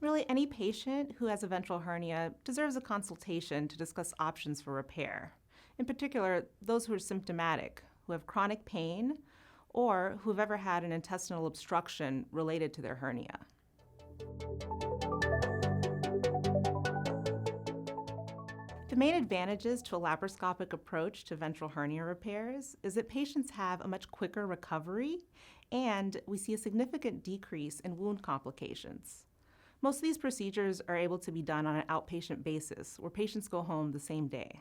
Really, any patient who has a ventral hernia deserves a consultation to discuss options for repair. In particular, those who are symptomatic, who have chronic pain, or who have ever had an intestinal obstruction related to their hernia. The main advantages to a laparoscopic approach to ventral hernia repairs is that patients have a much quicker recovery and we see a significant decrease in wound complications. Most of these procedures are able to be done on an outpatient basis where patients go home the same day.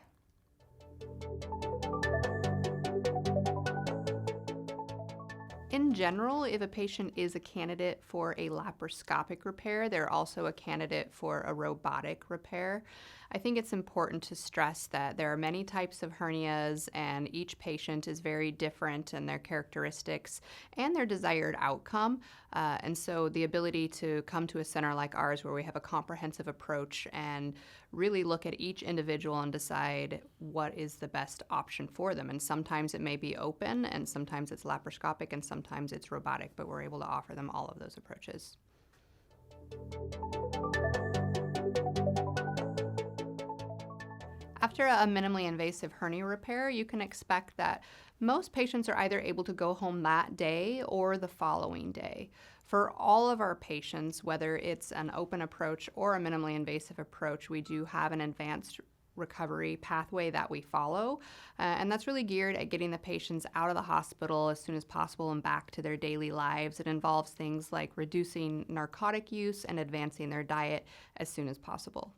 In general, if a patient is a candidate for a laparoscopic repair, they're also a candidate for a robotic repair. I think it's important to stress that there are many types of hernias and each patient is very different in their characteristics and their desired outcome. And so the ability to come to a center like ours where we have a comprehensive approach and really look at each individual and decide what is the best option for them. And sometimes it may be open and sometimes it's laparoscopic and sometimes it's robotic, but we're able to offer them all of those approaches. After a minimally invasive hernia repair, you can expect that most patients are either able to go home that day or the following day. For all of our patients, whether it's an open approach or a minimally invasive approach, we do have an advanced recovery pathway that we follow, and that's really geared at getting the patients out of the hospital as soon as possible and back to their daily lives. It involves things like reducing narcotic use and advancing their diet as soon as possible.